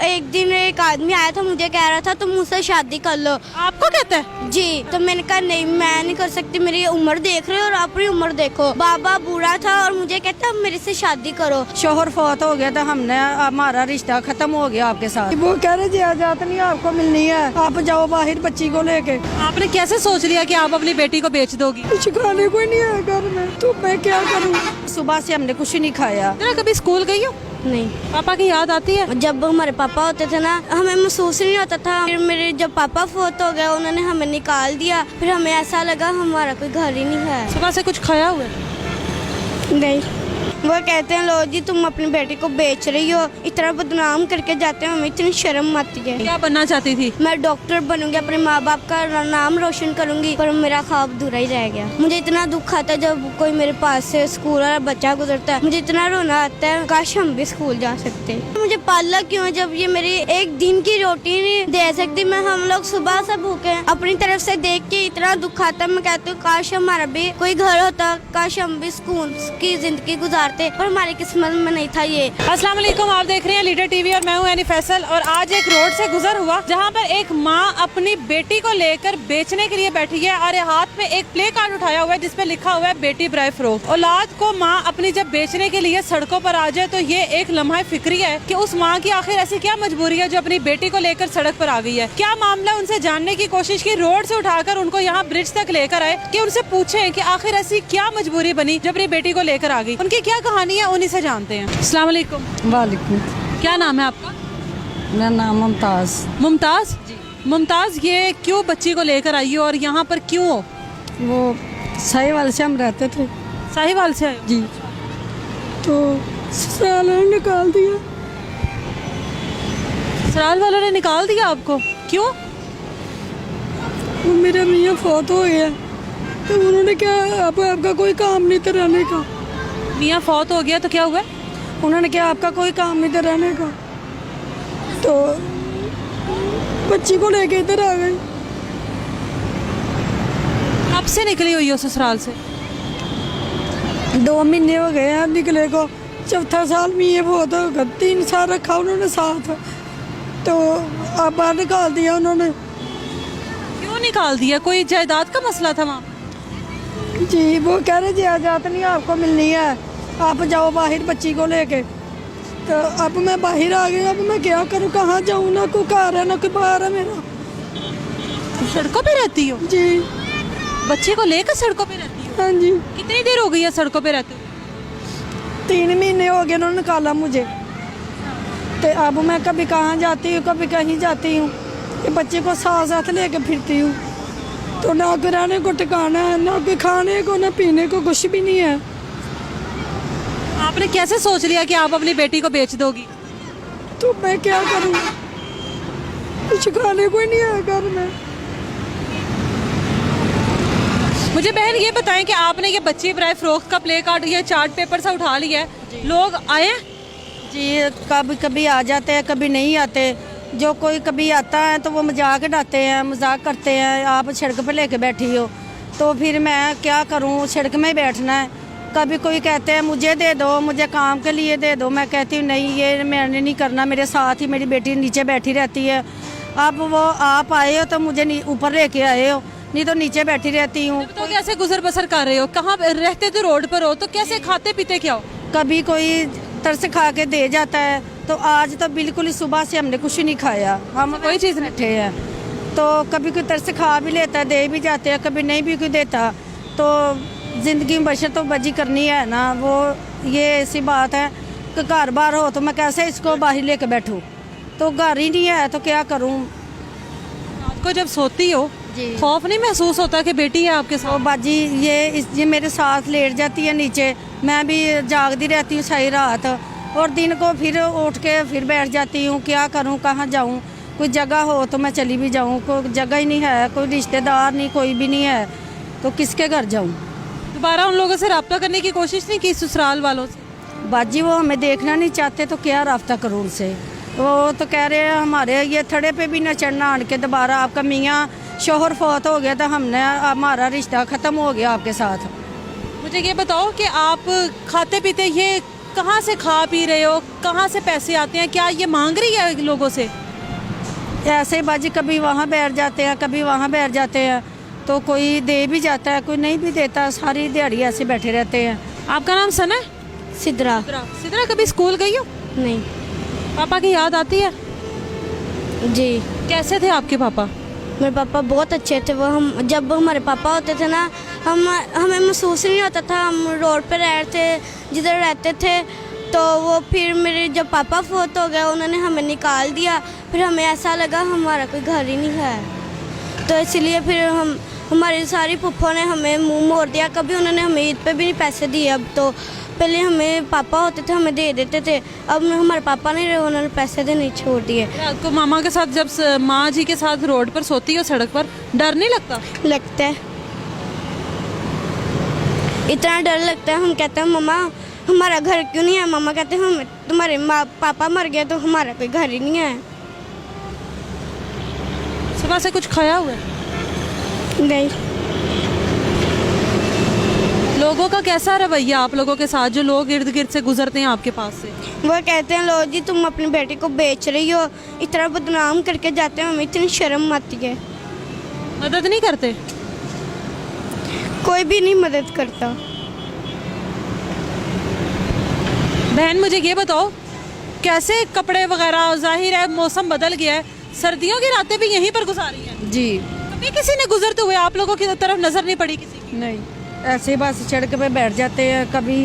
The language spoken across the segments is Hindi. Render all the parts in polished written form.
एक दिन एक आदमी आया था, मुझे कह रहा था तुम मुझसे शादी कर लो। आपको कहता है? जी, तो मैंने कहा नहीं, मैं नहीं कर सकती, मेरी उम्र देख रहे हो और अपनी उम्र देखो। बाबा बूढ़ा था और मुझे कहता मेरे से शादी करो। शोहर फौत हो गया तो हमने हमारा रिश्ता खत्म हो गया आपके साथ। वो कह रहे जायदाद नहीं आपको मिलनी है, आप जाओ बाहर बच्ची को लेके। आपने कैसे सोच लिया कि आप अपनी बेटी को बेच दोगी? कुछ खाने को नहीं है घर में, तो मैं क्या करूँ। सुबह से हमने कुछ नहीं खाया। कभी स्कूल गई हो? नहीं। पापा की याद आती है? जब हमारे पापा होते थे ना, हमें महसूस नहीं होता था। फिर मेरे जब पापा फोत हो गए, उन्होंने हमें निकाल दिया। फिर हमें ऐसा लगा हमारा कोई घर ही नहीं है। सुबह से कुछ खाया हुआ? नहीं। वो कहते हैं लो जी तुम अपनी बेटी को बेच रही हो, इतना बदनाम करके जाते हैं, हमें इतनी शर्म आती है। क्या बनना चाहती थी? मैं डॉक्टर बनूंगी, अपने माँ बाप का नाम रोशन करूंगी, पर मेरा ख्वाब अधूरा ही रह गया। मुझे इतना दुख आता है जब कोई मेरे पास से स्कूल वाला बच्चा गुजरता है, मुझे इतना रोना आता है, काश हम भी स्कूल जा सकते। मुझे पाला क्यों है जब ये मेरी एक दिन की रोटी नहीं दे सकती। मैं हम लोग सुबह से भूखे हैं, अपनी तरफ से देख के इतना दुख आता है। मैं कहती हूँ काश हमारा भी कोई घर होता, काश हम भी सुकून की जिंदगी गुजारते, पर हमारी किस्मत में नहीं था ये। अस्सलाम वालेकुम, आप देख रहे हैं लीडर टीवी और मैं हूं यानी फैसल। और आज एक रोड से गुजर हुआ जहां पर एक माँ अपनी बेटी को लेकर बेचने के लिए बैठी है और हाथ में एक प्ले कार्ड उठाया हुआ है जिसपे लिखा हुआ है बेटी बराए फरोख्त। औलाद को माँ अपनी जब बेचने के लिए सड़कों पर आ जाए तो ये एक लम्हा फिक्री है कि उस माँ की आखिर ऐसी क्या मजबूरी है जो अपनी बेटी को लेकर सड़क पर आ गई है। क्या मामला, उनसे जानने की कोशिश की, रोड से उठाकर उनको यहाँ ब्रिज तक लेकर आए कि उनसे पूछे कि आखिर ऐसी क्या मजबूरी बनी जब अपनी बेटी को लेकर आ गई, उनकी क्या कहानी है, उन्हीं से जानते हैं। अस्सलाम वालेकुम। वालेकुम। क्या नाम है आपका? मेरा नाम मुमताज। मुमताज? मुमताज, ये क्यों बच्ची को लेकर आई हो और यहाँ पर क्यों हो? वो साहिवाल से हम रहते थे। साहिवाल से आए हो? जी। तो ससुराल ने निकाल दिया। ससुराल वालों ने निकाल दिया आपको? क्यों? वो मेरा मियाँ फौत हो गया तो उन्होंने क्या, अब आपका कोई काम नहीं था रहने का। मियाँ फौत हो गया तो क्या हुआ? उन्होंने क्या, आपका कोई काम नहीं था रहने का, तो बच्ची को लेके इधर आ गए। कब से निकली हुई हो ससुराल से? 2 महीने हो गए हैं निकले को, चौथा साल में ये बहुत होगा। 3 साल रखा उन्होंने साथ, तो अब बाहर निकाल दिया उन्होंने। क्यों निकाल दिया? कोई जायदाद का मसला था वहाँ? जी, वो कह रहे जायदाद नहीं आपको मिलनी है, आप जाओ बाहर बच्ची को लेके। तो अब मैं बाहर आ गई, अब मैं क्या करूँ, कहाँ जाऊँ, ना कोई घर है ना कोई बाहर है मेरा। सड़कों पे रहती हो? जी। बच्चे को लेकर सड़कों पे रहती हो? हाँ जी। कितनी देर हो गई है सड़कों पे रहते हो? 3 महीने हो गए उन्होंने निकाला मुझे, तो अब मैं कभी कहाँ जाती हूँ कभी कहीं जाती हूँ, ये बच्चे को साथ साथ लेके फिरती हूँ। तो ना कोई रहने को ठिकाना है, ना कोई खाने को, ना पीने को, कुछ भी नहीं है। आपने कैसे सोच लिया कि आप अपनी बेटी को बेच दोगी? तो मैं क्या करूँ, कुछ खाने को ही नहीं है घर में। मुझे बहन ये बताएं कि आपने ये बच्ची बराए फरोख्त का प्ले कार्ड, ये चार्ट पेपर से उठा लिया है, लोग आए? जी, कभी कभी आ जाते हैं, कभी नहीं आते। जो कोई कभी आता है तो वो मजाक उड़ाते हैं, मजाक करते हैं, आप सड़क पे लेके बैठी हो। तो फिर मैं क्या करूं, सड़क में ही बैठना है। कभी कोई कहते हैं मुझे दे दो, मुझे काम के लिए दे दो, मैं कहती हूँ नहीं, ये मैंने नहीं करना, मेरे साथ ही मेरी बेटी नीचे बैठी रहती है। अब वो आप आए हो तो मुझे ऊपर लेके आए हो, नहीं तो नीचे बैठी रहती हूँ। तो कैसे गुजर बसर कर रहे हो? कहाँ रहते तो रोड पर हो, तो कैसे खाते पीते क्या हो? कभी कोई तरस खा के दे जाता है, तो आज तो बिल्कुल ही सुबह से हमने कुछ नहीं खाया, हम कोई चीज़ नहीं बैठे हैं। तो कभी कोई तरस खा भी लेता है, दे भी जाते हैं, कभी नहीं भी कोई देता। तो ज़िंदगी में बशर तो बजी करनी है ना, वो ये ऐसी बात है कि घर बार हो तो मैं कैसे इसको बाहर लेके बैठूँ, तो घर ही नहीं है तो क्या करूँ। रात को जब सोती हो जी। खौफ नहीं महसूस होता कि बेटी है आपके तो साथ? बाजी ये मेरे साथ लेट जाती है नीचे, मैं भी जागती रहती हूँ सारी रात, और दिन को फिर उठ के फिर बैठ जाती हूँ। क्या करूँ, कहाँ जाऊँ, कोई जगह हो तो मैं चली भी जाऊँ, कोई जगह ही नहीं है, कोई रिश्तेदार नहीं, कोई भी नहीं है, तो किसके घर जाऊँ। दोबारा उन लोगों से रब्ता करने की कोशिश नहीं की, ससुराल वालों से? बाजी वो हमें देखना नहीं चाहते तो क्या रब्ता करूँ उनसे। वो तो कह रहे हैं हमारे ये थड़े पे भी न चढ़ना आन के दोबारा, आपका मियाँ शोहर फौत हो गया तो हमने हमारा रिश्ता ख़त्म हो गया आपके साथ। मुझे ये बताओ कि आप खाते पीते ये कहाँ से खा पी रहे हो, कहाँ से पैसे आते हैं, क्या ये मांग रही है लोगों से? ऐसे ही बाजी कभी वहाँ बैठ जाते हैं, कभी वहाँ बैठ जाते हैं, तो कोई दे भी जाता है, कोई नहीं भी देता। सारी दिहाड़ी ऐसे बैठे रहते हैं। आपका नाम सना है? सिद्रा। सिद्रा, कभी स्कूल गई हो? नहीं। पापा की याद आती है? जी। कैसे थे आपके पापा? मेरे पापा बहुत अच्छे थे। वो हम जब हमारे पापा होते थे ना, हमें महसूस नहीं होता था। हम रोड पे रहते थे, जिधर रहते थे। तो वो फिर मेरे जब पापा फोत हो गए, उन्होंने हमें निकाल दिया। फिर हमें ऐसा लगा हमारा कोई घर ही नहीं है, तो इसलिए फिर हमारी सारी पुप्पो ने हमें मुंह मोड़ दिया। कभी उन्होंने हमें ईद पे भी नहीं पैसे दिए। अब तो पहले हमें पापा होते थे, हमें दे देते थे। अब हमारे पापा नहीं रहे, उन्होंने पैसे देने छोड़ दिए। आपको मामा के साथ जब माँ जी के साथ रोड पर सोती हो, सड़क पर, डर नहीं लगता? लगता है, इतना डर लगता है। हम कहते हैं मम्मा हमारा घर क्यों नहीं है? मामा कहते हैं हम तुम्हारे माँ पापा मर गए तो हमारा कोई घर ही नहीं है। सुबह से कुछ खाया हुआ है? नहीं। लोगों का कैसा रवैया आप लोगों के साथ, जो लोग इर्द गिर्द से गुजरते हैं आपके पास से? वो कहते हैं लो जी तुम अपनी बेटी को बेच रही हो, इतना बदनाम करके जाते हैं। हमें इतनी शर्म आती है। मदद नहीं करते? कोई भी नहीं मदद करता। बहन मुझे ये बताओ, कैसे कपड़े वगैरह, जाहिर है मौसम बदल गया है, सर्दियों की रातें भी यहीं पर गुजारी हैं? जी। कभी किसी ने गुजरते हुए आप लोगों की तरफ नजर नहीं पड़ी किसी की? नहीं, ऐसे बस सड़क पे बैठ जाते हैं, कभी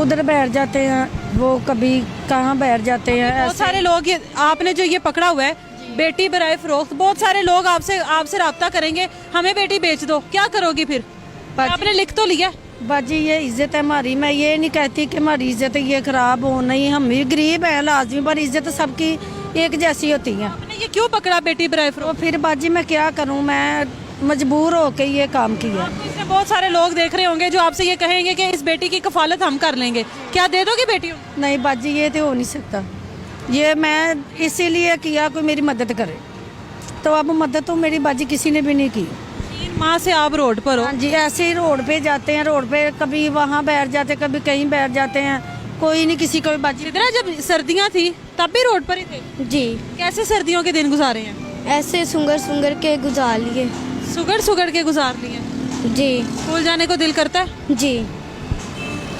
उधर बैठ जाते हैं, वो कभी कहाँ बैठ जाते हैं। बहुत सारे लोग आपने जो ये पकड़ा हुआ है, बेटी बराए फरोख्त, बहुत सारे लोग आपसे राब्ता करेंगे, हमें बेटी बेच दो, क्या करोगी फिर? आपने लिख तो लिया? बाजी ये इज्जत है हमारी। मैं ये नहीं कहती कि हमारी इज्जत ये खराब हो, नहीं, हम भी गरीब हैं लाजमी, पर इज्जत सबकी एक जैसी होती है। आपने ये क्यों पकड़ा बेटी बराए तो फरोख्त? फिर बाजी मैं क्या करूं, मैं मजबूर होके ये काम किया। इसमें बहुत सारे लोग देख रहे होंगे जो आपसे ये कहेंगे कि इस बेटी की कफालत हम कर लेंगे, क्या दे दोगे बेटी? नहीं बाजी ये तो हो नहीं सकता। ये मैं इसीलिए किया कोई मेरी मदद करे, तो अब मदद तो मेरी बाजी किसी ने भी नहीं की। 3 माह से आप रोड पर हो? हाँ जी, ऐसे ही रोड पे जाते हैं, रोड पे कभी वहाँ बैठ जाते, कभी कहीं बैठ जाते हैं, कोई नहीं किसी को बाजी। इधर जब सर्दियाँ थी तब भी रोड पर ही थे? जी। कैसे सर्दियों के दिन गुजारे हैं? ऐसे सुंगर के गुजार लिए। सुगड़ के गुजार लिए? जी। स्कूल जाने को दिल करता है? जी।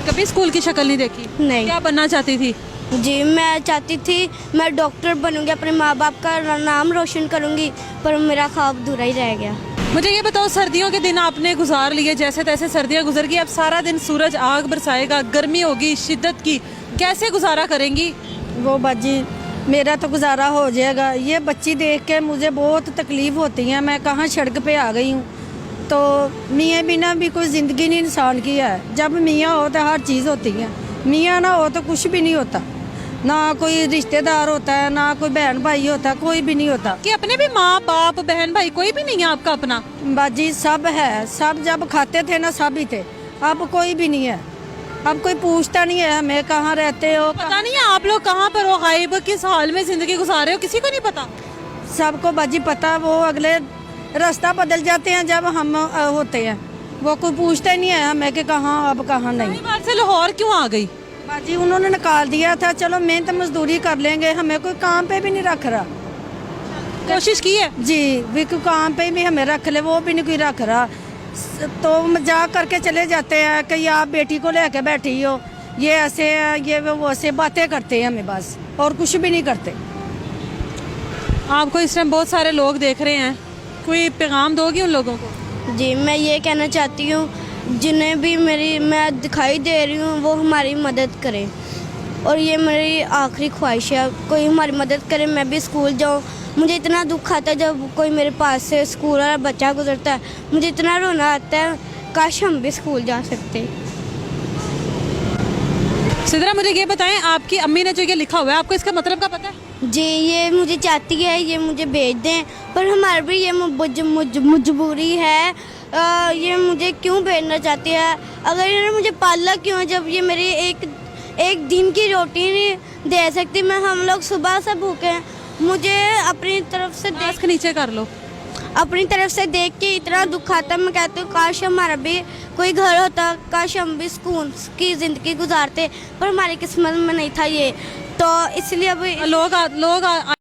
कभी स्कूल की शक्ल नहीं देखी? नहीं। क्या बनना चाहती थी? जी मैं चाहती थी मैं डॉक्टर बनूंगी, अपने माँ बाप का नाम रोशन करूंगी, पर मेरा ख्वाब अधूरा ही रह गया। मुझे ये बताओ, सर्दियों के दिन आपने गुजार लिए, जैसे तैसे सर्दियाँ गुजर गई, अब सारा दिन सूरज आग बरसाएगा, गर्मी होगी शिद्दत की, कैसे गुजारा करेंगी? वो बाजी मेरा तो गुजारा हो जाएगा। ये बच्ची देख के मुझे बहुत तकलीफ होती है। मैं कहाँ सड़क पे आ गई हूँ। तो मियाँ बिना भी कोई ज़िंदगी नहीं इंसान की है। जब मियाँ हो तो हर चीज़ होती है, मियाँ ना हो तो कुछ भी नहीं होता। ना कोई रिश्तेदार होता है, ना कोई बहन भाई होता, कोई भी नहीं होता। कि अपने भी माँ बाप बहन भाई कोई भी नहीं है आपका अपना? बाजी सब है, सब जब खाते थे ना सब ही थे, अब कोई भी नहीं है। अब कोई पूछता नहीं है हमें कहाँ रहते हो। पता नहीं है आप लोग कहाँ पर हो, गायब किस हाल में जिंदगी गुजारे हो, किसी को नहीं पता? सबको बाजी पता, वो अगले रास्ता बदल जाते हैं जब हम होते हैं, वो कोई पूछता ही नहीं है हमें कि कहाँ अब कहाँ नहीं। बार से लाहौर क्यों आ गई? बाजी उन्होंने निकाल दिया था, चलो मेहनत मजदूरी कर लेंगे, हमें कोई काम पे भी नहीं रख रहा। कोशिश की है जी, भी कोई काम पे भी हमें रख ले, वो भी नहीं कोई रख रहा। तो मजाक करके चले जाते हैं कि आप बेटी को लेके बैठी हो, ये ऐसे है, ये वो ऐसे बातें करते हैं हमें बस, और कुछ भी नहीं करते। आपको इस टाइम बहुत सारे लोग देख रहे हैं, कोई पैगाम दोगी उन लोगों को? जी मैं ये कहना चाहती हूँ, जिन्हें भी मैं दिखाई दे रही हूँ वो हमारी मदद करें, और ये मेरी आखिरी ख्वाहिश है, कोई हमारी मदद करे, मैं भी स्कूल जाऊँ। मुझे इतना दुख आता है जब कोई मेरे पास से स्कूल वाला बच्चा गुजरता है, मुझे इतना रोना आता है, काश हम भी स्कूल जा सकते। सिद्रा मुझे ये बताएं, आपकी अम्मी ने जो ये लिखा हुआ है आपको इसका मतलब का पता है? जी ये मुझे चाहती है ये मुझे भेज दें, पर हमारी भी ये मजबूरी है। ये मुझे क्यों भेजना चाहती है? अगर इन्होंने मुझे पाला क्यों, जब ये मेरी एक दिन की रोटी नहीं दे सकती। मैं हम लोग सुबह से भूखे हैं, मुझे अपनी तरफ से मास्क नीचे कर लो। अपनी तरफ से देख के इतना दुख आता है। मैं कहती हूँ काश हमारा भी कोई घर होता, काश हम भी सुकून की ज़िंदगी गुजारते, पर हमारी किस्मत में नहीं था ये, तो इसलिए अब लोग